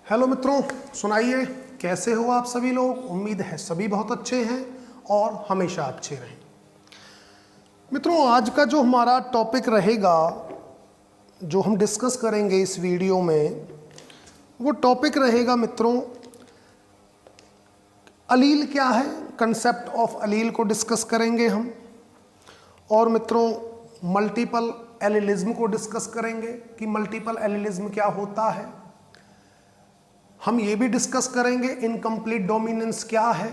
Hello मित्रों, सुनाइए कैसे हो आप सभी लोग। उम्मीद है सभी बहुत अच्छे हैं और हमेशा अच्छे रहें। मित्रों, आज का जो हमारा टॉपिक रहेगा, जो हम डिस्कस करेंगे इस वीडियो में, वो टॉपिक रहेगा मित्रों अलील क्या है। कंसेप्ट ऑफ अलील को डिस्कस करेंगे हम। और मित्रों मल्टीपल एलिलिज्म को डिस्कस करेंगे कि मल्टीपल एलिलिज्म क्या होता है। हम ये भी डिस्कस करेंगे इनकम्प्लीट डोमिनेंस क्या है,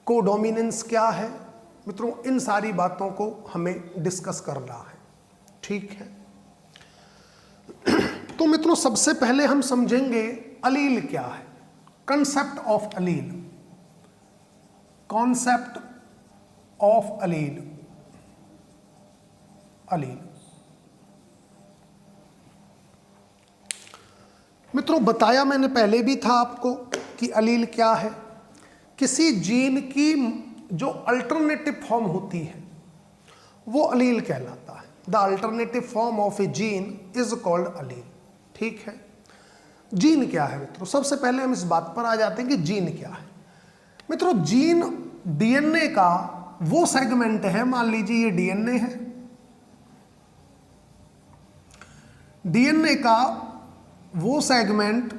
कोडोमिनेंस क्या है। मित्रों इन सारी बातों को हमें डिस्कस करना है, ठीक है। तो मित्रों सबसे पहले हम समझेंगे अलील क्या है, concept of allele. Concept of allele, allele. मित्रों बताया मैंने पहले भी था आपको कि अलील क्या है। किसी जीन की जो अल्टरनेटिव फॉर्म होती है वो अलील कहलाता है। The alternative form of a gene is called allele, ठीक है। जीन क्या है मित्रों, सबसे पहले हम इस बात पर आ जाते हैं कि जीन क्या है। मित्रों जीन डीएनए का वो सेगमेंट है, मान लीजिए ये डीएनए है, डीएनए का वो सेगमेंट,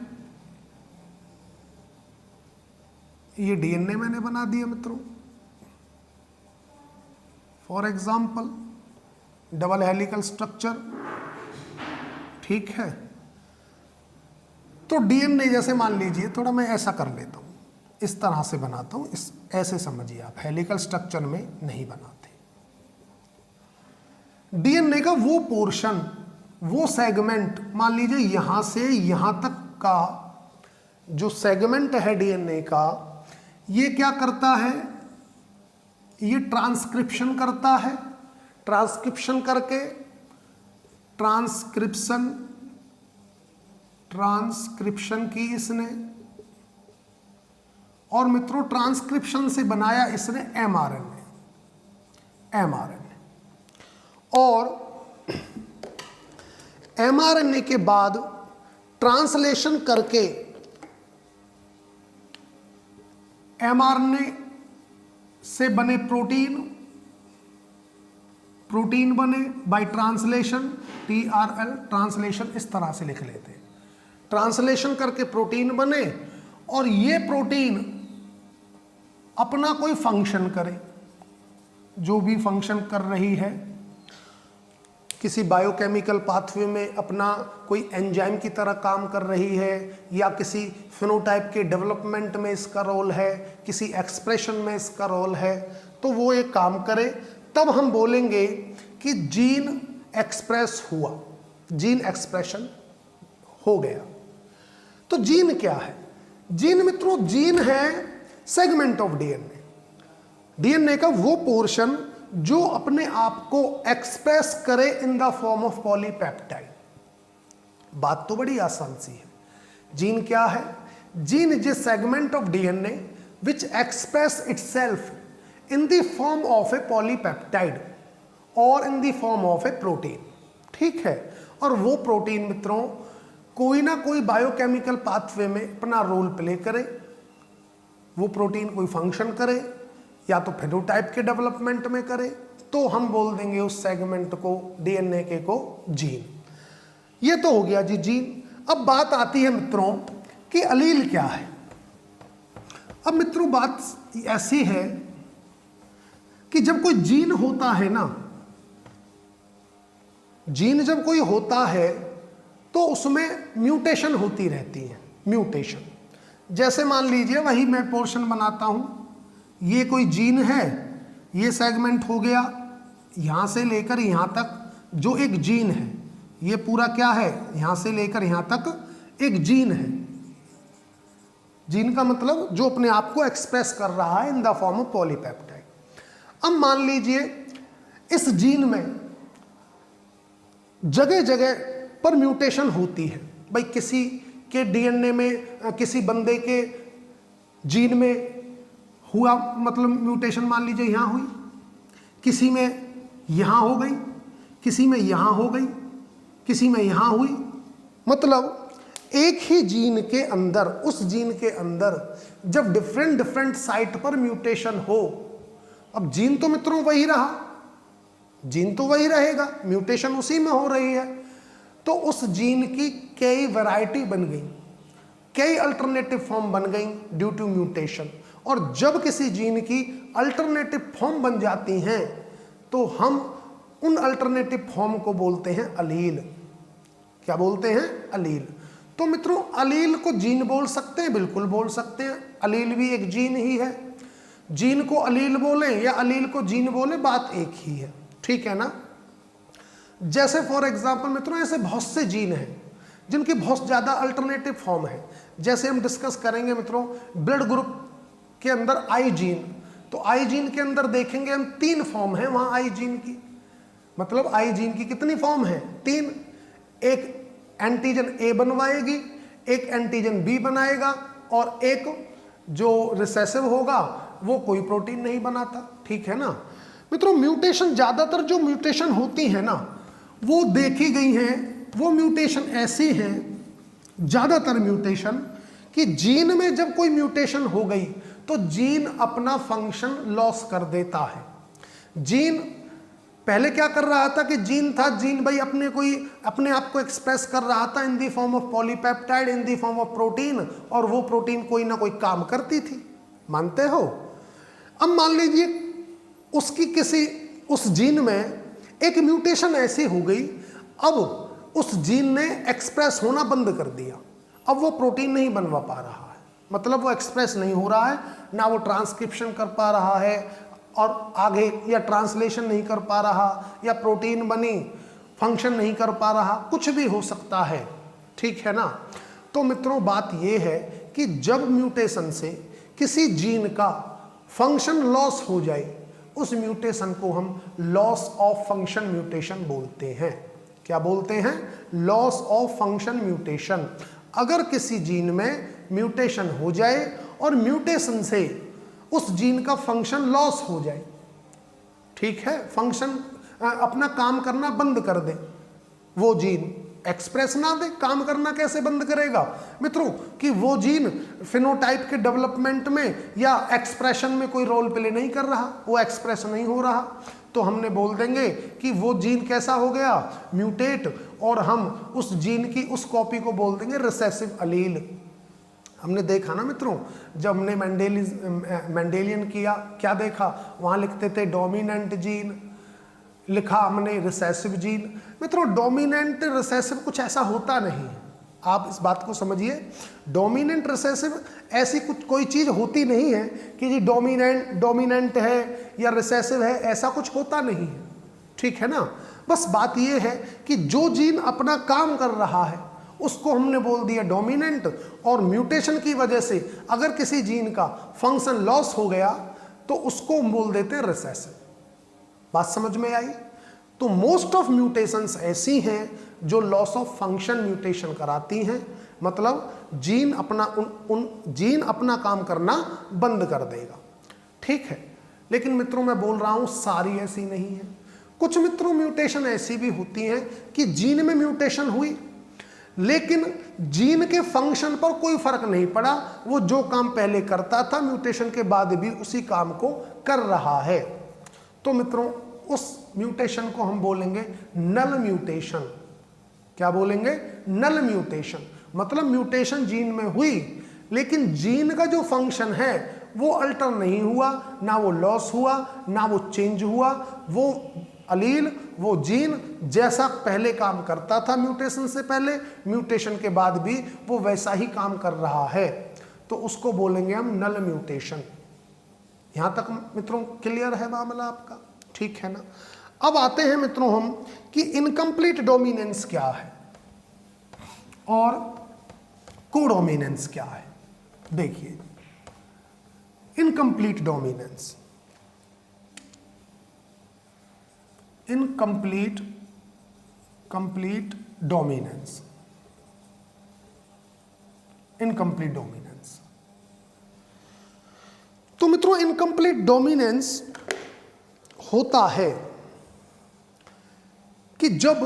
ये डीएनए मैंने बना दिया मित्रों। For example double helical structure, ठीक है। तो डीएनए जैसे मान लीजिए, थोड़ा मैं ऐसा कर लेता हूं, इस तरह से बनाता हूं, इस ऐसे समझिए आप, हेलिकल स्ट्रक्चर में नहीं बनाते। डीएनए का वो पोर्शन, वो सेगमेंट, मान लीजिए यहां से यहां तक का जो सेगमेंट है डीएनए का, ये क्या करता है, ये ट्रांसक्रिप्शन करता है। ट्रांसक्रिप्शन करके ट्रांसक्रिप्शन की इसने, और मित्रों ट्रांसक्रिप्शन से बनाया इसने एमआरएनए, और एमआरएनए के बाद ट्रांसलेशन करके एमआरएनए से बने प्रोटीन बने बाय ट्रांसलेशन, TRL, ट्रांसलेशन इस तरह से लिख लेते हैं। ट्रांसलेशन करके प्रोटीन बने और ये प्रोटीन अपना कोई फंक्शन करे, जो भी फंक्शन कर रही है, किसी बायोकेमिकल पाथवे में अपना कोई एंजाइम की तरह काम कर रही है, या किसी फिनोटाइप के डेवलपमेंट में इसका रोल है, किसी एक्सप्रेशन में इसका रोल है, तो वो एक काम करे, तब हम बोलेंगे कि जीन एक्सप्रेस हुआ, जीन एक्सप्रेशन हो गया। तो जीन क्या है? जीन मित्रों, जीन है सेगमेंट ऑफ डीएनए, डीएनए का वो पोर्शन जो अपने आप को एक्सप्रेस करे in the form of polypeptide. बात तो बड़ी आसान सी है। जीन क्या है? Gene is a segment of DNA which express itself in the form of a polypeptide और in the form of a protein, ठीक है। और वो प्रोटीन मित्रों कोई ना कोई बायोकेमिकल पाथवे में अपना रोल प्ले करे, वो प्रोटीन कोई फंक्शन करे, या तो फेनोटाइप के डेवलपमेंट में करे, तो हम बोल देंगे उस सेगमेंट को, डीएनए के को, जीन। ये तो हो गया जी जीन। अब बात आती है मित्रों कि अलील क्या है। अब मित्रों बात ऐसी है कि जब कोई जीन होता है ना, जीन जब कोई होता है तो उसमें म्यूटेशन होती रहती है। म्यूटेशन जैसे मान लीजिए, वही मैं पोर्शन बनाता हूं, ये कोई जीन है, ये सेगमेंट हो गया, यहां से लेकर यहां तक जो एक जीन है, ये पूरा क्या है, यहां से लेकर यहां तक एक जीन है। जीन का मतलब जो अपने आप को एक्सप्रेस कर रहा है इन द फॉर्म ऑफ पॉलीपेप्टाइड। अब मान लीजिए इस जीन में जगह जगह पर म्यूटेशन होती है। भाई किसी के डीएनए में, किसी बंदे के जीन में हुआ, मतलब म्यूटेशन मान लीजिए यहां हुई, किसी में यहां हो गई, किसी में यहां हो गई, किसी में यहां हुई। मतलब एक ही जीन के अंदर, उस जीन के अंदर जब डिफरेंट डिफरेंट साइट पर म्यूटेशन हो, अब जीन तो मित्रों वही रहा, जीन तो वही रहेगा, म्यूटेशन उसी में हो रही है, तो उस जीन की कई वैरायटी बन गई, कई अल्टरनेटिव फॉर्म बन गई ड्यू टू म्यूटेशन। और जब किसी जीन की अल्टरनेटिव फॉर्म बन जाती हैं तो हम उन अल्टरनेटिव फॉर्म को बोलते हैं अलील। क्या बोलते हैं? अलील। तो मित्रों अलील को जीन बोल सकते हैं, बिल्कुल बोल सकते हैं, अलील भी एक जीन ही है। जीन को अलील बोले या अलील को जीन बोले, बात एक ही है, ठीक है ना। जैसे फॉर एग्जांपल मित्रों ऐसे बहुत से जीन हैं जिनकी बहुत ज़्यादा अल्टरनेटिव फॉर्म है। जैसे हम डिस्कस करेंगे मित्रों ब्लड ग्रुप के अंदर आई जीन, तो आई जीन के अंदर देखेंगे हम 3 फॉर्म है वहाँ आई जीन की। मतलब आई जीन की कितनी फॉर्म है? 3। एक एंटीजन ए बनवाएगी, एक एंटीजन बी बनाएगा, और एक जो रिसेसिव होगा वो कोई प्रोटीन नहीं बनाता, ठीक है ना। मित्रों म्यूटेशन, ज़्यादातर जो म्यूटेशन होती है ना वो देखी गई हैं, वो म्यूटेशन ऐसी हैं, ज़्यादातर म्यूटेशन कि जीन में जब कोई म्यूटेशन हो गई तो जीन अपना फंक्शन लॉस कर देता है। जीन पहले क्या कर रहा था कि जीन था, जीन भाई अपने आप को एक्सप्रेस कर रहा था in the form of polypeptide, in the form of protein, और वो प्रोटीन कोई ना कोई काम करती थी, मानते हो। अब मान लीजिए उस जीन में एक म्यूटेशन ऐसी हो गई, अब उस जीन ने एक्सप्रेस होना बंद कर दिया, अब वो प्रोटीन नहीं बनवा पा रहा है, मतलब वो एक्सप्रेस नहीं हो रहा है, ना वो ट्रांसक्रिप्शन कर पा रहा है और आगे, या ट्रांसलेशन नहीं कर पा रहा, या प्रोटीन बनी फंक्शन नहीं कर पा रहा, कुछ भी हो सकता है, ठीक है ना। तो मित्रों बात ये है कि जब म्यूटेशन से किसी जीन का फंक्शन लॉस हो जाए, उस म्यूटेशन को हम लॉस ऑफ फंक्शन म्यूटेशन बोलते हैं। क्या बोलते हैं? Loss of function mutation. अगर किसी जीन में म्यूटेशन हो जाए और म्यूटेशन से उस जीन का फंक्शन लॉस हो जाए, ठीक है, फंक्शन अपना काम करना बंद कर दे, वो जीन एक्सप्रेस ना दे, काम करना कैसे बंद करेगा मित्रों? कि वो जीन फिनोटाइप के डेवलपमेंट में या एक्सप्रेशन में कोई रोल प्ले नहीं कर रहा, वो एक्सप्रेस नहीं हो रहा, तो हमने बोल देंगे कि वो जीन कैसा हो गया? म्यूटेट, और हम उस जीन की उस कॉपी को बोल देंगे रिसेसिव अलील। हमने देखा ना मित्रों, जब हमने मेंडेलियन किया, क्या देखा? वहाँ लिखते थे डोमिनेंट जीन, लिखा हमने रिसेसिव जीन। मित्रों डोमिनेंट रिसेसिव कुछ ऐसा होता नहीं है, आप इस बात को समझिए। डोमिनेंट रिसेसिव ऐसी कुछ कोई चीज़ होती नहीं है कि जी डोमिनेंट है या रिसेसिव है, ऐसा कुछ होता नहीं है, ठीक है ना। बस बात ये है कि जो जीन अपना काम कर रहा है उसको हमने बोल दिया डोमिनेंट, और म्यूटेशन की वजह से अगर किसी जीन का फंक्शन लॉस हो गया तो उसको हम बोल देते हैं रिसेसिव। बात समझ में आई? तो मोस्ट ऑफ म्यूटेशंस ऐसी हैं जो लॉस ऑफ फंक्शन म्यूटेशन कराती हैं, मतलब जीन अपना काम करना बंद कर देगा, ठीक है। लेकिन मित्रों मैं बोल रहा हूं सारी ऐसी नहीं है। कुछ मित्रों म्यूटेशन ऐसी भी होती हैं कि जीन में म्यूटेशन हुई लेकिन जीन के फंक्शन पर कोई फर्क नहीं पड़ा, वो जो काम पहले करता था म्यूटेशन के बाद भी उसी काम को कर रहा है। तो मित्रों उस म्यूटेशन को हम बोलेंगे नल म्यूटेशन। क्या बोलेंगे? नल म्यूटेशन। मतलब म्यूटेशन जीन में हुई लेकिन जीन का जो फंक्शन है वो अल्टर नहीं हुआ, ना वो लॉस हुआ, ना वो चेंज हुआ, वो अलील, वो जीन जैसा पहले काम करता था म्यूटेशन से पहले, म्यूटेशन के बाद भी वो वैसा ही काम कर रहा है, तो उसको बोलेंगे हम नल म्यूटेशन। यहां तक मित्रों क्लियर है मामला आपका? ठीक है ना। अब आते हैं मित्रों हम कि इनकम्प्लीट डोमिनेंस क्या है और कोडोमिनेंस क्या है। देखिए incomplete dominance, incomplete dominance, incomplete dominance. तो मित्रों इनकम्प्लीट डोमिनेंस होता है कि जब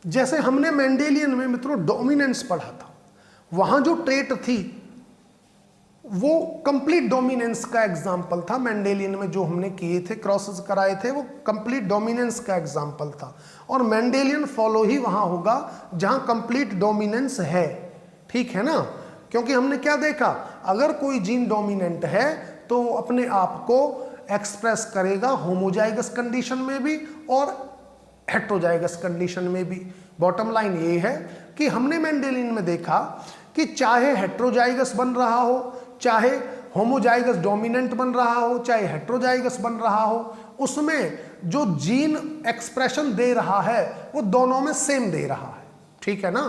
जैसे हमने मेंडेलियन में मित्रों डोमिनेंस पढ़ा था, वहां जो ट्रेट थी वो कंप्लीट डोमिनेंस का एग्जाम्पल था। मेंडेलियन में जो हमने किए थे, क्रॉसेस कराए थे, वो कंप्लीट डोमिनेंस का एग्जाम्पल था। और मेंडेलियन फॉलो ही वहां होगा जहां कंप्लीट डोमिनेंस है, ठीक है ना। क्योंकि हमने क्या देखा, अगर कोई जीन डोमिनेंट है तो अपने आप को एक्सप्रेस करेगा होमोजाइगस कंडीशन में भी और हेट्रोजाइगस कंडीशन में भी। बॉटम लाइन ये है कि हमने मेंडेलियन में देखा कि चाहे हेट्रोजाइगस बन रहा हो, चाहे होमोजाइगस डोमिनेंट बन रहा हो, चाहे हेट्रोजाइगस बन रहा हो, उसमें जो जीन एक्सप्रेशन दे रहा है वो दोनों में सेम दे रहा है, ठीक है ना।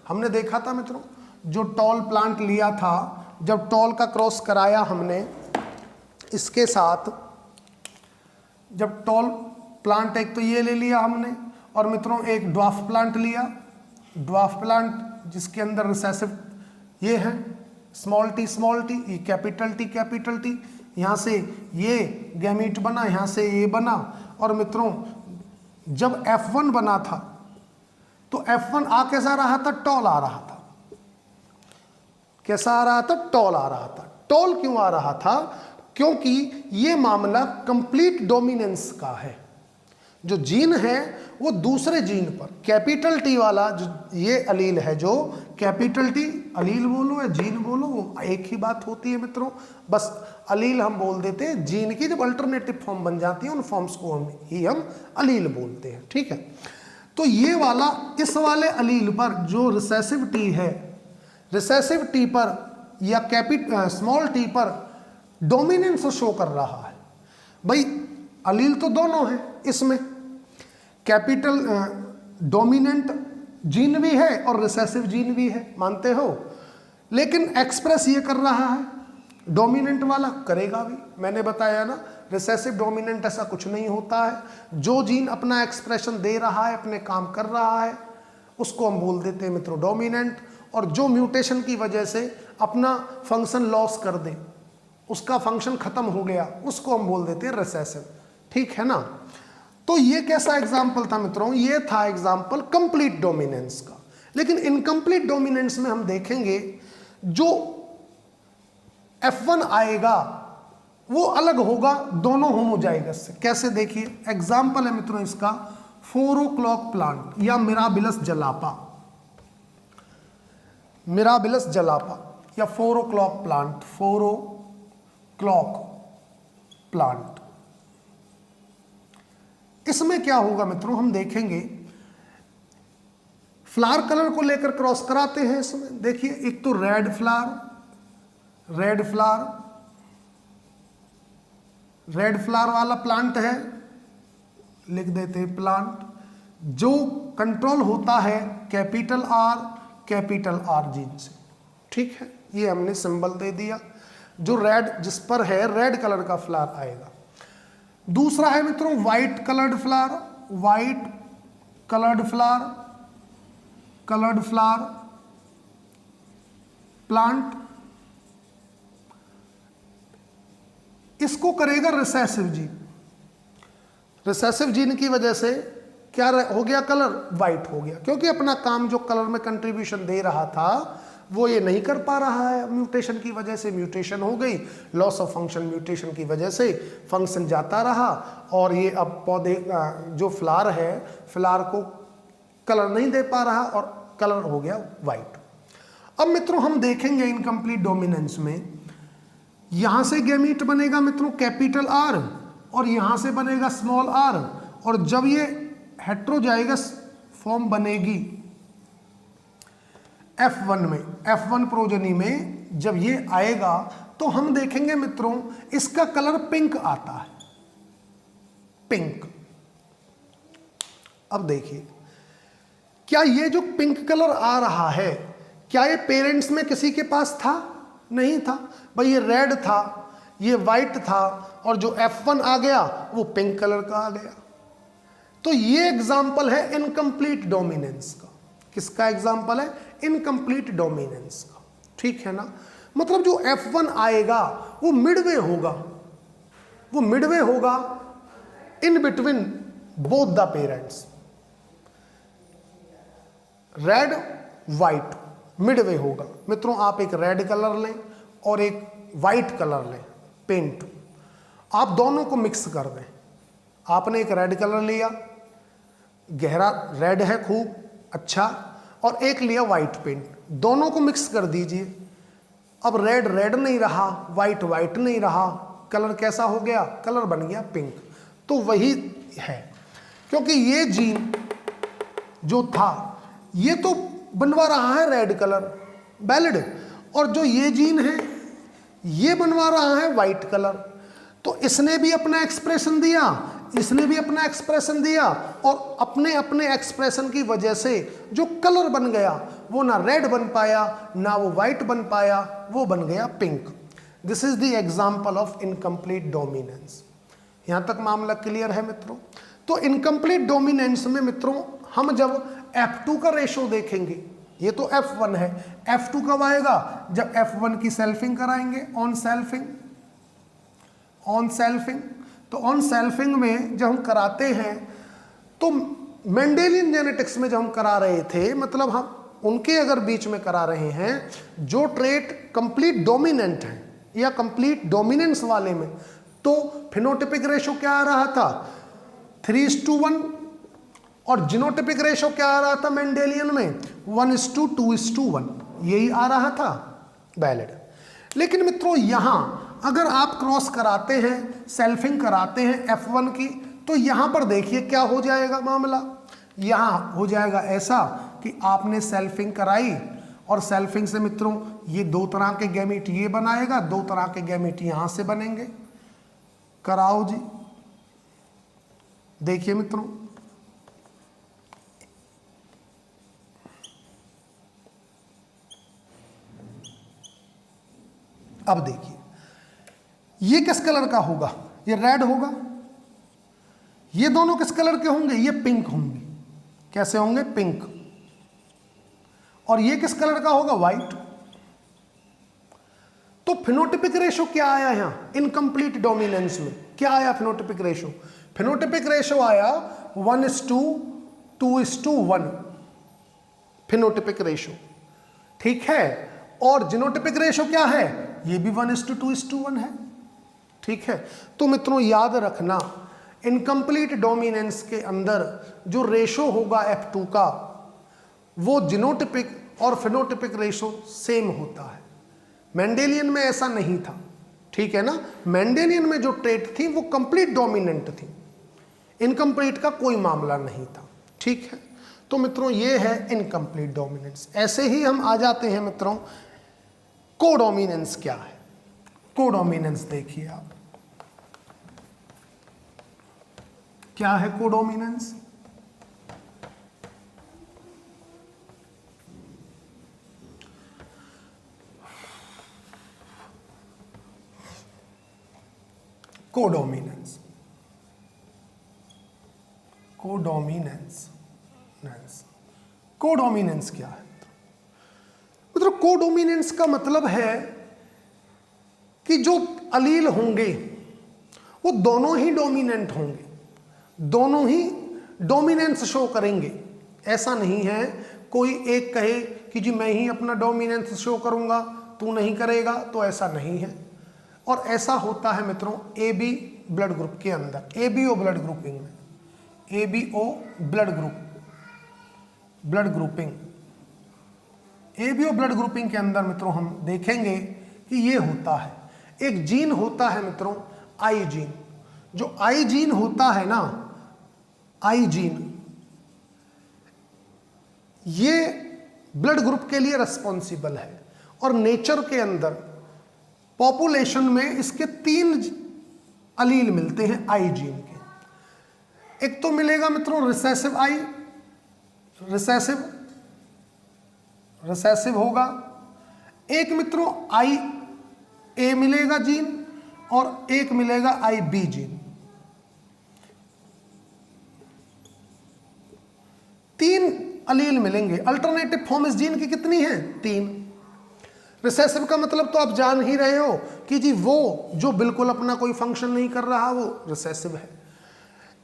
हमने देखा था मित्रों, जो टॉल प्लांट लिया था, जब टॉल का क्रॉस कराया हमने इसके साथ, जब टॉल प्लांट एक तो ये ले लिया हमने, और मित्रों एक ड्वार्फ प्लांट लिया, ड्वार्फ प्लांट जिसके अंदर रिसेसिव ये है स्मॉल टी, ये कैपिटल टी, यहाँ से ये गैमीट बना, यहाँ से ये बना। और मित्रों जब F1 बना था तो F1 आ कैसा रहा था, टॉल आ रहा था। कैसा आ रहा था, टॉल आ रहा था। टॉल क्यों आ रहा था, क्योंकि ये मामला कंप्लीट डोमिनेंस का है। जो जीन है वो दूसरे जीन पर, कैपिटल टी वाला जो ये अलील है, जो कैपिटल टी, अलील बोलो या जीन बोलो वो एक ही बात होती है मित्रों, बस अलील हम बोल देते हैं। जीन की जब अल्टरनेटिव फॉर्म बन जाती है उन फॉर्म्स को हम अलील बोलते हैं, ठीक है। तो ये वाला, इस वाले अलील पर जो रिसेसिव टी है, रिसेसिव टी पर या स्मॉल टी पर डोमिनेंस शो कर रहा है। भाई अलील तो दोनों है, इसमें कैपिटल डोमिनेंट जीन भी है और रिसेसिव जीन भी है, मानते हो, लेकिन एक्सप्रेस ये कर रहा है, डोमिनेंट वाला करेगा भी। मैंने बताया ना, रिसेसिव डोमिनेंट ऐसा कुछ नहीं होता है। जो जीन अपना एक्सप्रेशन दे रहा है, अपने काम कर रहा है, उसको हम बोल देते हैं मित्रों डोमिनेंट। और जो म्यूटेशन की वजह से अपना फंक्शन लॉस कर दे, उसका फंक्शन खत्म हो गया, उसको हम बोल देते हैं रिसेसिव, ठीक है ना। तो ये कैसा एग्जाम्पल था मित्रों, ये था एग्जाम्पल कंप्लीट डोमिनेंस का। लेकिन इनकम्प्लीट डोमिनेंस में हम देखेंगे जो F1 आएगा वो अलग होगा दोनों होमोजाइगस से। कैसे, देखिए एग्जाम्पल है मित्रों इसका 4 o'clock प्लांट या मिराबिलस जलापा, मिराबिलस जलापा या 4 o'clock प्लांट, 4 o'clock प्लांट। इसमें क्या होगा मित्रों, हम देखेंगे फ्लावर कलर को लेकर क्रॉस कराते हैं इसमें। देखिए एक तो रेड फ्लावर वाला प्लांट है, लिख देते हैं प्लांट, जो कंट्रोल होता है कैपिटल आर जीन से, ठीक है। ये हमने सिंबल दे दिया, जो रेड जिस पर है रेड कलर का फ्लावर आएगा। दूसरा है मित्रों वाइट कलर्ड फ्लावर प्लांट, इसको करेगा रिसेसिव जीन। रिसेसिव जीन की वजह से क्या हो गया, कलर वाइट हो गया, क्योंकि अपना काम जो कलर में कंट्रीब्यूशन दे रहा था वो ये नहीं कर पा रहा है। म्यूटेशन की वजह से म्यूटेशन हो गई, लॉस ऑफ फंक्शन म्यूटेशन की वजह से फंक्शन जाता रहा, और ये अब पौधे जो फ्लावर है, फ्लावर को कलर नहीं दे पा रहा और कलर हो गया वाइट। अब मित्रों हम देखेंगे इनकम्प्लीट डोमिनेंस में, यहां से गैमीट बनेगा मित्रों कैपिटल आर और यहां से बनेगा स्मॉल आर, और जब ये हेट्रोजाइगस फॉर्म बनेगी F1 प्रोजनी में, जब ये आएगा तो हम देखेंगे मित्रों इसका कलर पिंक आता है, पिंक। अब देखिए क्या ये जो पिंक कलर आ रहा है, क्या ये पेरेंट्स में किसी के पास था? नहीं था भाई, ये रेड था, ये वाइट था, और जो F1 आ गया वो पिंक कलर का आ गया। तो ये एग्जाम्पल है इनकम्प्लीट डोमिनेंस का। किसका एग्जाम्पल है? इनकम्प्लीट डोमिनेंस का, ठीक है ना। मतलब जो F1 आएगा वो मिडवे होगा in between both the parents. Red white Midway होगा। मित्रों आप एक रेड कलर लें और एक वाइट कलर लें, पेंट, आप दोनों को मिक्स कर दें। आपने एक रेड कलर लिया, गहरा रेड है खूब अच्छा, और एक लिया वाइट पेंट, दोनों को मिक्स कर दीजिए। अब रेड रेड नहीं रहा, वाइट वाइट नहीं रहा, कलर कैसा हो गया? कलर बन गया पिंक। तो वही है, क्योंकि ये जीन जो था ये तो बनवा रहा है रेड कलर वैलिड, और जो ये जीन है ये बनवा रहा है वाइट कलर। तो इसने भी अपना एक्सप्रेशन दिया, इसने भी अपना एक्सप्रेशन दिया, और अपने अपने एक्सप्रेशन की वजह से जो कलर बन गया वो ना रेड बन पाया ना वो वाइट बन पाया, वो बन गया pink. This is the example of incomplete dominance. यहां तक मामला क्लियर है मित्रों? तो इनकम्प्लीट डोमिनेंस में मित्रों हम जब F2 का रेशो देखेंगे, ये तो F1 है, F2 कब आएगा? जब F1 की सेल्फिंग कराएंगे, ऑन सेल्फिंग, ऑन सेल्फिंग। तो ऑन सेल्फिंग में जब हम कराते हैं तो मेंडेलियन जेनेटिक्स में जब हम करा रहे थे, मतलब हम उनके अगर बीच में करा रहे हैं जो ट्रेट कंप्लीट डोमिनेंट है या कंप्लीट डोमिनेंस वाले में, तो फिनोटिपिक रेशो क्या आ रहा था? 3:1, और जीनोटिपिक रेशो क्या आ रहा था मेंडेलियन में? 1:2:1, यही आ रहा था वैलिड। लेकिन मित्रों यहां अगर आप क्रॉस कराते हैं, सेल्फिंग कराते हैं F1 की, तो यहां पर देखिए क्या हो जाएगा मामला। यहां हो जाएगा ऐसा कि आपने सेल्फिंग कराई, और सेल्फिंग से मित्रों ये दो तरह के गैमीट ये बनाएगा, दो तरह के गैमीट यहां से बनेंगे। कराओ जी, देखिए मित्रों, अब देखिए ये किस कलर का होगा? ये रेड होगा। ये दोनों किस कलर के होंगे? ये पिंक होंगे। कैसे होंगे? पिंक। और ये किस कलर का होगा? वाइट। तो फिनोटिपिक रेशो क्या आया यहां इनकम्प्लीट डोमिनेंस में? क्या आया फिनोटिपिक रेशो? फिनोटिपिक रेशो आया 1:2:1 फिनोटिपिक रेशो, ठीक है। और जीनोटिपिक रेशो क्या है? ये भी 1:2:1 है, ठीक है। तो मित्रों याद रखना, इनकम्प्लीट डोमिनेंस के अंदर जो रेशो होगा F2 का, वो जीनोटिपिक और फिनोटिपिक रेशो सेम होता है। मेंडेलियन में ऐसा नहीं था, ठीक है ना। मेंडेलियन में जो ट्रेट थी वो कंप्लीट डोमिनेंट थी, इनकम्प्लीट का कोई मामला नहीं था, ठीक है। तो मित्रों ये है इनकम्प्लीट डोमिनेंस। ऐसे ही हम आ जाते हैं मित्रों, कोडोमिनेंस क्या है? कोडोमिनेंस देखिए आप, क्या है कोडोमिनेंस? कोडोमिनेंस, कोडोमिनेंस, कोडोमिनेंस क्या है? मतलब कोडोमिनेंस का मतलब है कि जो अलील होंगे वो दोनों ही डोमिनेंट होंगे, दोनों ही डोमिनेंस शो करेंगे। ऐसा नहीं है कोई एक कहे कि जी मैं ही अपना डोमिनेंस शो करूंगा, तू नहीं करेगा, तो ऐसा नहीं है। और ऐसा होता है मित्रों AB ब्लड ग्रुप के अंदर, ABO ब्लड ग्रुपिंग में, ABO blood group, blood grouping, ABO blood grouping के अंदर मित्रों हम देखेंगे कि ये होता है, एक जीन होता है मित्रों आई जीन। जो आई जीन होता है ना, आई जीन, ये ब्लड ग्रुप के लिए रिस्पॉन्सिबल है। और नेचर के अंदर पॉपुलेशन में इसके 3 अलील मिलते हैं आई जीन के। एक तो मिलेगा मित्रों रिसेसिव आई, रिसेसिव, रिसेसिव होगा। एक मित्रों आई ए मिलेगा जीन, और एक मिलेगा आई बी जीन। 3 अलील मिलेंगे। अल्टरनेटिव फॉर्म इस जीन की कितनी है? 3। रिसेसिव का मतलब तो आप जान ही रहे हो कि जी वो जो बिल्कुल अपना कोई फंक्शन नहीं कर रहा वो रिसेसिव है।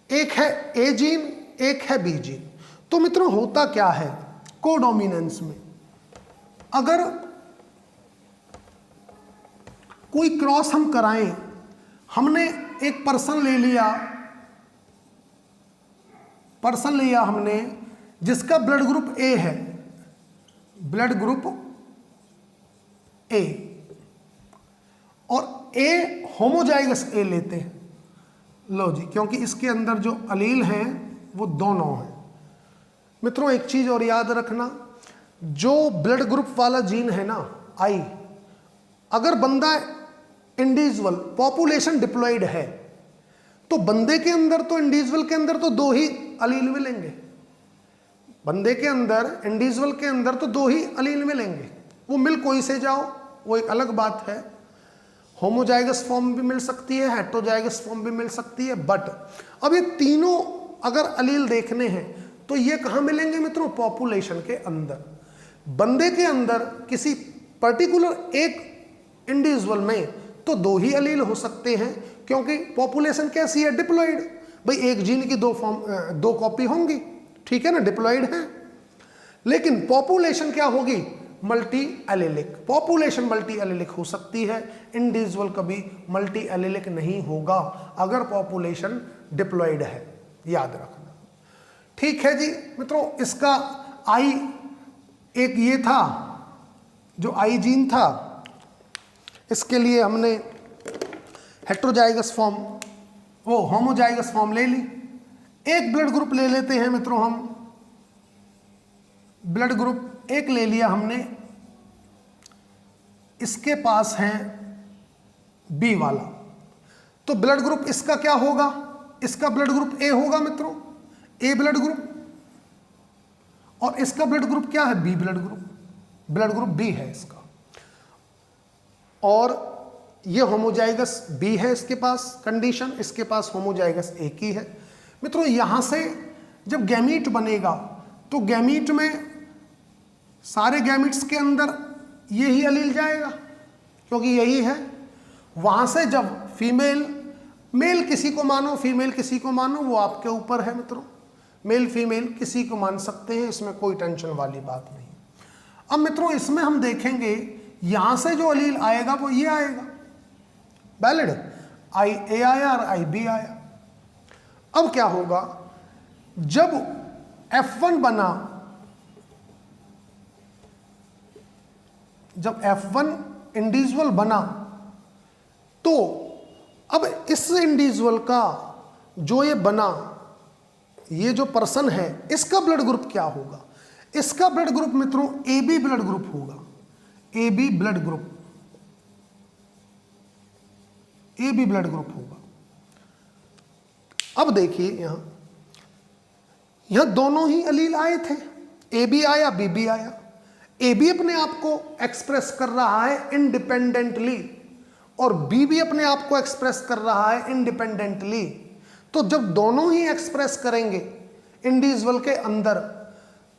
एक है ए जीन, एक है बी जीन। तो मित्रों होता क्या है कोडोमिनेंस में अगर कोई क्रॉस हम कराएं, हमने एक पर्सन ले लिया हमने जिसका ब्लड ग्रुप ए है, ब्लड ग्रुप ए, और ए होमोजाइगस ए लेते हैं। लो जी, क्योंकि इसके अंदर जो अलील हैं वो दोनों हैं। मित्रों एक चीज और याद रखना, जो ब्लड ग्रुप वाला जीन है ना आई, अगर बंदा इंडिविजुअल पॉपुलेशन डिप्लॉयड है तो बंदे के अंदर तो इंडिविजुअल के अंदर तो दो ही अलील मिलेंगे, बंदे के अंदर इंडिविजुअल के अंदर तो दो ही अलील मिलेंगे। वो मिल कोई से जाओ वो एक अलग बात है, होमोजाइगस फॉर्म भी मिल सकती है, हेटेरोजाइगस फॉर्म भी मिल सकती है, बट अब ये तीनों अगर अलील देखने हैं तो ये कहाँ मिलेंगे मित्रों? पॉपुलेशन के अंदर। बंदे के अंदर किसी पर्टिकुलर एक इंडिविजुअल में तो दो ही अलील हो सकते हैं, क्योंकि पॉपुलेशन कैसी है? डिप्लॉयड। भाई एक जीन की दो कॉपी होंगी, ठीक है ना, डिप्लॉयड है। लेकिन पॉपुलेशन क्या होगी? Multi allylic. Population multi allylic हो सकती है, इंडिविजुअल कभी मल्टी एलिलिक नहीं होगा अगर पॉपुलेशन डिप्लॉयड है, याद रखना। ठीक है जी मित्रों, इसका आई एक ये था जो आई जीन था, इसके लिए हमने हेटेरोजाइगस फॉर्म वो होमोजाइगस फॉर्म ले ली। एक ब्लड ग्रुप ले लेते हैं मित्रों हम, ब्लड ग्रुप एक ले लिया हमने, इसके पास है बी वाला, तो ब्लड ग्रुप इसका क्या होगा? इसका ब्लड ग्रुप ए होगा मित्रों, ए ब्लड ग्रुप, और इसका ब्लड ग्रुप क्या है? B blood group, blood group B है इसका, और ये होमोजाइगस बी है इसके पास कंडीशन, इसके पास होमोजाइगस ए की है। मित्रों यहां से जब गैमीट बनेगा तो गैमीट में सारे गैमीट्स के अंदर यही अलील जाएगा, क्योंकि यही है। वहां से जब फीमेल, मेल किसी को मानो फीमेल किसी को मानो, वो आपके ऊपर है मित्रों, मेल फीमेल किसी को मान सकते हैं, इसमें कोई टेंशन वाली बात नहीं। अब मित्रों इसमें हम देखेंगे यहां से जो अलील आएगा वो ये आएगा, वैलिड, आई ए आया और आई बी आया। अब क्या होगा? जब F1 बना, जब F1 इंडिविजुअल बना, तो अब इस इंडिविजुअल का जो ये बना, ये जो पर्सन है, इसका ब्लड ग्रुप क्या होगा? इसका ब्लड ग्रुप मित्रों ए बी ब्लड ग्रुप होगा, A B blood group, A B blood group होगा। अब देखिए यहां दोनों ही अलील आए थे, ए बी आया बी बी आया। ए बी अपने आप को एक्सप्रेस कर रहा है इंडिपेंडेंटली और बी भी अपने आप को एक्सप्रेस कर रहा है इंडिपेंडेंटली। तो जब दोनों ही एक्सप्रेस करेंगे इंडिविजुअल के अंदर,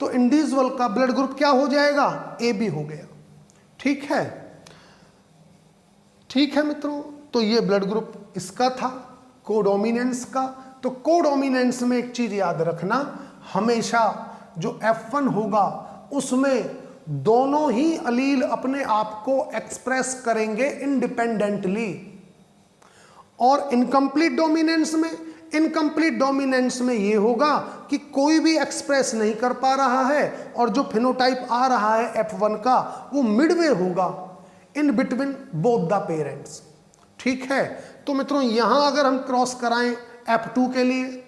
तो इंडिविजुअल का ब्लड ग्रुप क्या हो जाएगा? ए बी हो गया। ठीक है, ठीक है मित्रों, तो ये ब्लड ग्रुप इसका था, कोडोमिनेंस का। तो कोडोमिनेंस में एक चीज याद रखना, हमेशा जो F1 होगा उसमें दोनों ही अलील अपने आप को एक्सप्रेस करेंगे इंडिपेंडेंटली। और इनकम्प्लीट डोमिनेंस में ये होगा कि कोई भी एक्सप्रेस नहीं कर पा रहा है, और जो फिनोटाइप आ रहा है F1 का वो मिडवे होगा in between both the parents. ठीक है, तो मित्रों यहां अगर हम क्रॉस कराएं F2 के लिए,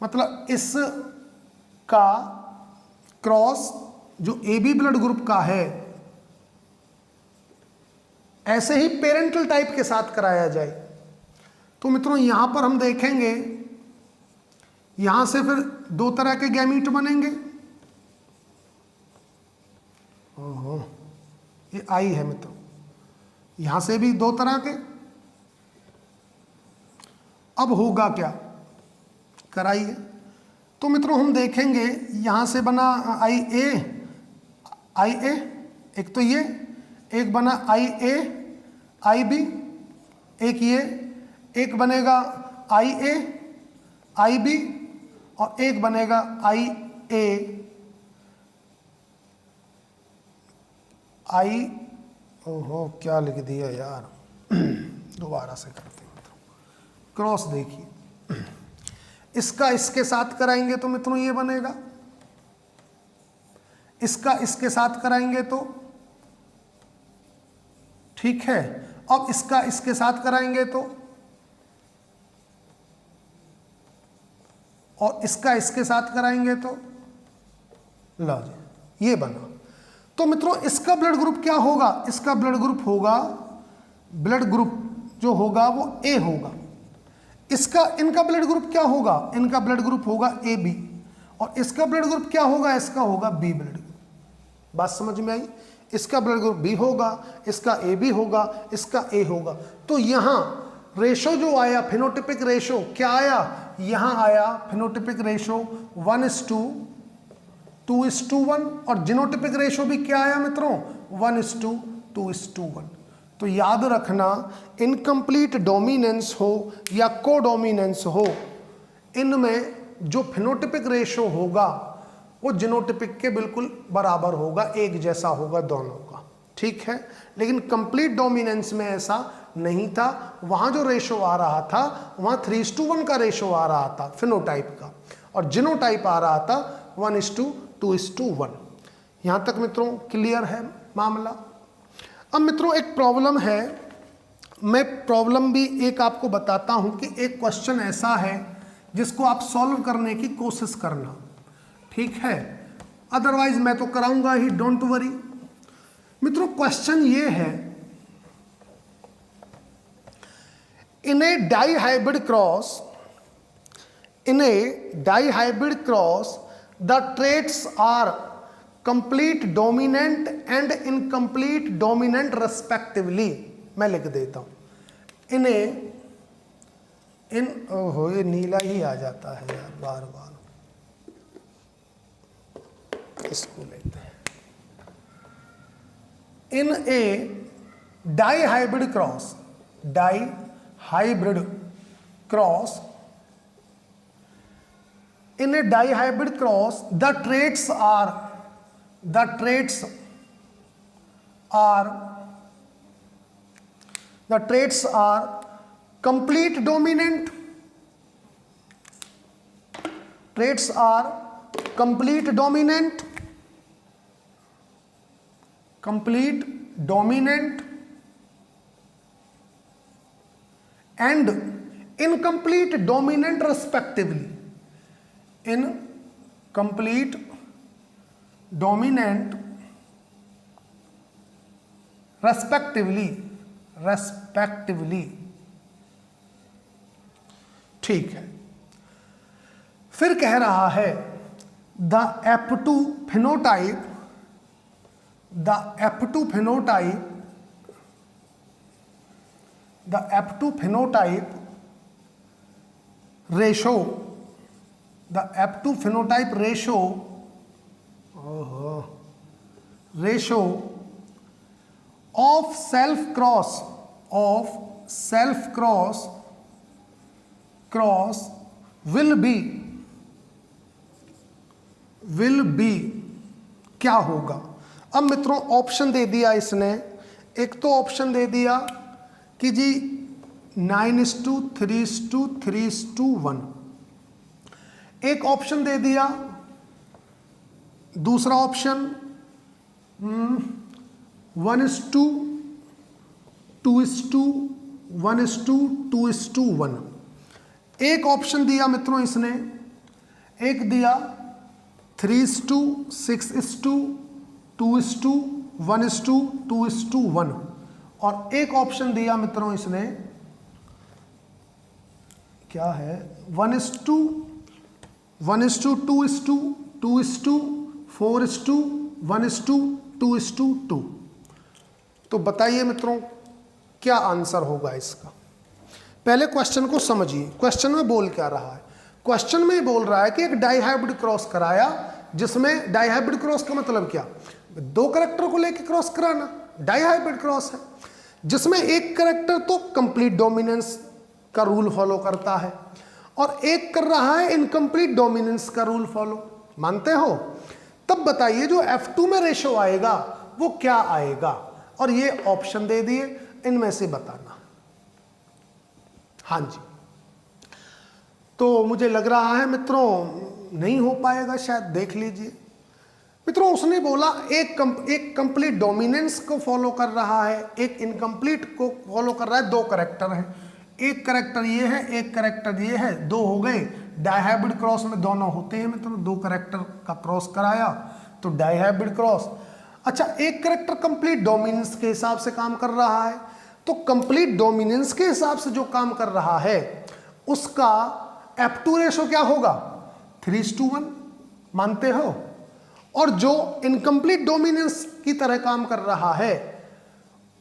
मतलब इस का क्रॉस जो ए बी ब्लड ग्रुप का है, ऐसे ही पेरेंटल टाइप के साथ कराया जाए, तो मित्रों यहां पर हम देखेंगे यहां से फिर दो तरह के गैमीट बनेंगे। ओहो, ये आई है मित्रों, यहां से भी दो तरह के। अब होगा क्या? कराइए। तो मित्रों हम देखेंगे यहां से बना आई ए, एक तो ये, एक बना आई बी, एक ये, एक बनेगा आई बी, और एक बनेगा आई, ओहो क्या लिख दिया यार, दोबारा से करते हैं मित्रों। क्रॉस देखिए, इसका इसके साथ कराएंगे तो मित्रों ये बनेगा, इसका इसके साथ कराएंगे तो ठीक है, अब इसका इसके साथ कराएंगे तो, और इसका इसके साथ कराएंगे तो, लो जी ये बना। तो मित्रों इसका ब्लड ग्रुप क्या होगा, इसका ब्लड ग्रुप होगा, ब्लड ग्रुप जो होगा वो ए होगा। इसका, इनका ब्लड ग्रुप क्या होगा, इनका ब्लड ग्रुप होगा ए बी, और इसका ब्लड ग्रुप क्या होगा, इसका होगा बी ब्लड ग्रुप। बात समझ में आई, इसका ब्लड ग्रुप बी होगा, इसका ए बी होगा, इसका ए होगा। तो यहां रेशो जो आया, फिनोटिपिक रेशो क्या आया, यहां आया फिनोटिपिक रेशो 1:2:1, और जीनोटिपिक रेशो भी क्या आया मित्रों, 1:2:1। तो याद रखना, इनकम्प्लीट डोमिनेंस हो या कोडोमिनेंस हो, इनमें जो फिनोटिपिक रेशो होगा वो जीनोटिपिक के बिल्कुल बराबर होगा, एक जैसा होगा दोनों का, ठीक है। लेकिन कंप्लीट डोमिनेंस में ऐसा नहीं था, वहां जो रेशो आ रहा था वहां 3:1 का रेशो आ रहा था फिनोटाइप का, और जीनोटाइप आ रहा था 1:2:1। यहां तक मित्रों क्लियर है मामला। अब मित्रों एक प्रॉब्लम है, मैं प्रॉब्लम भी एक आपको बताता हूं कि एक क्वेश्चन ऐसा है जिसको आप सॉल्व करने की कोशिश करना, ठीक है, अदरवाइज मैं तो कराऊंगा ही, डोंट वरी। मित्रों क्वेश्चन ये है, in a dihybrid cross, in a dihybrid cross the traits are complete dominant and incomplete dominant respectively. मैं लिख देता हूं, ओहो ये नीला ही आ जाता है यार बार बार, इसको लेते हैं। In a dihybrid cross, dihybrid cross, in a dihybrid cross the traits are complete dominant, traits are complete dominant and incomplete dominant respectively, incomplete dominant respectively, ठीक है। फिर कह रहा है the F2 phenotype ratio of self cross will be क्या होगा। अब मित्रों ऑप्शन दे दिया इसने, एक तो ऑप्शन दे दिया कि जी 9:3:3:1, एक ऑप्शन दे दिया, दूसरा ऑप्शन 1:2:1, एक ऑप्शन दिया मित्रों इसने, एक दिया 3:6:2:1:2:1, और एक ऑप्शन दिया मित्रों इसने क्या है 1:2:2:4:1:2:2। तो बताइए मित्रों क्या आंसर होगा इसका। पहले क्वेश्चन को समझिए, क्वेश्चन में बोल क्या रहा है। क्वेश्चन में बोल रहा है कि एक डाइहाइब्रिड क्रॉस कराया, जिसमें डाइहाइब्रिड क्रॉस का मतलब क्या, दो कैरेक्टर को लेके क्रॉस कराना, डाइहाइब्रिड क्रॉस है, जिसमें एक कैरेक्टर तो कंप्लीट डोमिनेंस का रूल फॉलो करता है और एक कर रहा है इनकम्प्लीट डोमिनेंस का रूल फॉलो, मानते हो। तब बताइए जो F2 में रेशो आएगा वो क्या आएगा, और ये ऑप्शन दे दिए, इनमें से बताना। हाँ जी, तो मुझे लग रहा है मित्रों नहीं हो पाएगा शायद, देख लीजिए मित्रों। उसने बोला एक कंप्लीट डोमिनेंस को फॉलो कर रहा है, एक इनकम्प्लीट को फॉलो कर रहा है, दो करेक्टर हैं, एक करेक्टर ये है, एक करेक्टर ये है, दो हो गए। डायहाइब्रिड क्रॉस में दोनों होते हैं मित्रों, दो करेक्टर का क्रॉस कराया तो डायहाइब्रिड क्रॉस। अच्छा, एक करेक्टर कंप्लीट डोमिनेंस के हिसाब से काम कर रहा है, तो कंप्लीट डोमिनेंस के हिसाब से जो काम कर रहा है उसका F2 रेशो क्या होगा, 3:1, मानते हो। और जो इनकम्प्लीट डोमिनेंस की तरह काम कर रहा है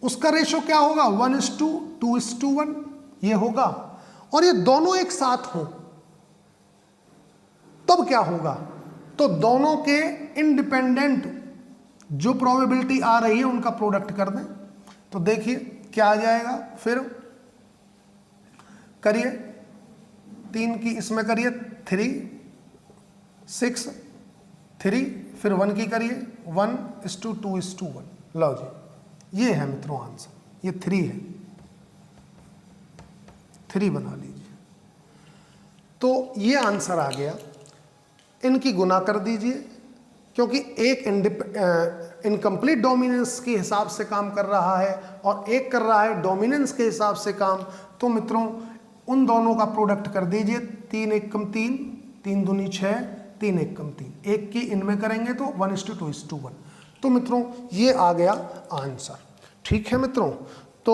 उसका रेशो क्या होगा, 1:2:1 ये होगा। और ये दोनों एक साथ हों तब क्या होगा, तो दोनों के इंडिपेंडेंट जो प्रोबेबिलिटी आ रही है उनका प्रोडक्ट कर दें, तो देखिए क्या आ जाएगा। फिर करिए 3 की इसमें करिए 3, 6, 3, फिर 1 की करिए 1:2:1। लो जी, ये है मित्रों आंसर, ये 3 है, 3 बना लीजिए। तो ये आंसर आ गया। इनकी गुना कर दीजिए, क्योंकि एक इनकम्प्लीट डोमिनेंस के हिसाब से काम कर रहा है और एक कर रहा है डोमिनेंस के हिसाब से काम। तो मित्रों उन दोनों का प्रोडक्ट कर दीजिए, 3 1 कम 3, 3 दूनी 6, 3 1 कम 3, एक की इनमें करेंगे तो 1:2:1। तो मित्रों ये आ गया आंसर। ठीक है मित्रों, तो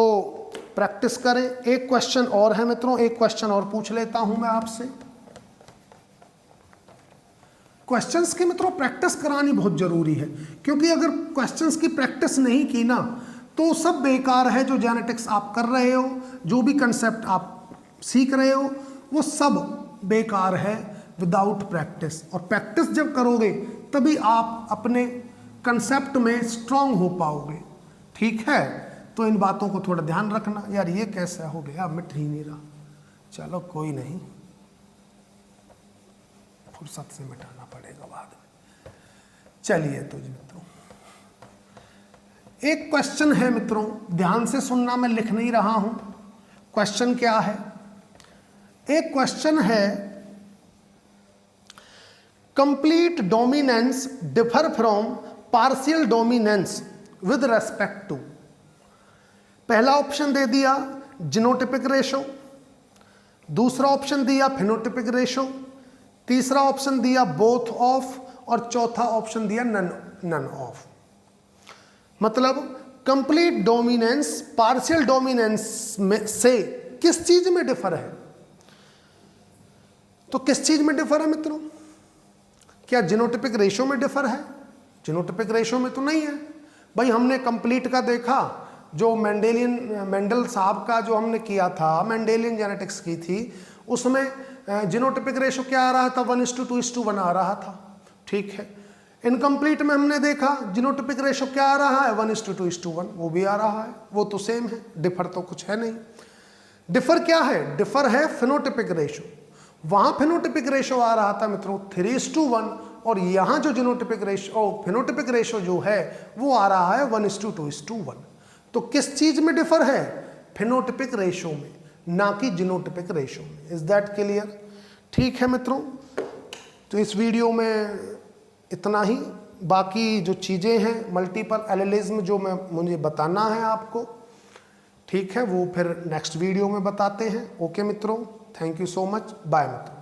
प्रैक्टिस करें। एक क्वेश्चन और है मित्रों, एक क्वेश्चन और पूछ लेता हूं मैं आपसे। क्वेश्चंस की मित्रों प्रैक्टिस करानी बहुत जरूरी है, क्योंकि अगर क्वेश्चंस की प्रैक्टिस नहीं की ना तो सब बेकार है। जो जेनेटिक्स आप कर रहे हो, जो भी कंसेप्ट आप सीख रहे हो, वो सब बेकार है विदाउट प्रैक्टिस। और प्रैक्टिस जब करोगे तभी आप अपने कंसेप्ट में स्ट्रांग हो पाओगे। ठीक है, तो इन बातों को थोड़ा ध्यान रखना। यार ये कैसा हो गया, मिट ही नहीं रहा, चलो कोई नहीं, फुर्सत से मिटाना पड़ेगा बाद में। चलिए तो जी मित्रों, एक क्वेश्चन है मित्रों, ध्यान से सुनना, मैं लिख नहीं रहा हूं। क्वेश्चन क्या है, एक क्वेश्चन है, complete dominance differ from partial dominance with respect to. पहला ऑप्शन दे दिया जीनोटिपिक रेशो, दूसरा ऑप्शन दिया फिनोटिपिक रेशो, तीसरा ऑप्शन दिया बोथ ऑफ, और चौथा ऑप्शन दिया नन ऑफ। मतलब कंप्लीट डोमिनेंस पार्शियल डोमिनेंस में से किस चीज में डिफर है। तो किस चीज में डिफर है मित्रों, क्या जीनोटिपिक रेशो में डिफर है? जीनोटिपिक रेशो में तो नहीं है भाई। हमने कंप्लीट का देखा, जो मेंडल साहब का जो हमने किया था, मेंडेलियन जेनेटिक्स की थी, उसमें जीनोटिपिक रेशो क्या आ रहा था, 1:2:1 आ रहा था। ठीक है, इनकम्प्लीट में हमने देखा जीनोटिपिक रेशो क्या आ रहा है, 1:2:1, वो भी आ रहा है, वो तो सेम है, डिफर तो कुछ है नहीं। डिफर क्या है, डिफर है फिनोटिपिक रेशो। वहां फिनोटिपिक रेशो आ रहा था मित्रों 3:1, और यहां जो जीनोटिपिक रेशो फिनोटिपिक रेशो जो है वो आ रहा है 1:2:1। तो किस चीज में डिफर है, फिनोटिपिक रेशो में, ना कि जीनोटिपिक रेशो में। Is that clear? ठीक है मित्रों, तो इस वीडियो में इतना ही। बाकी जो चीज़ें हैं मल्टीपल एलेलिज्म जो मुझे बताना है आपको, ठीक है, वो फिर नेक्स्ट वीडियो में बताते हैं। ओके मित्रों, thank you so much, bye मित्रों।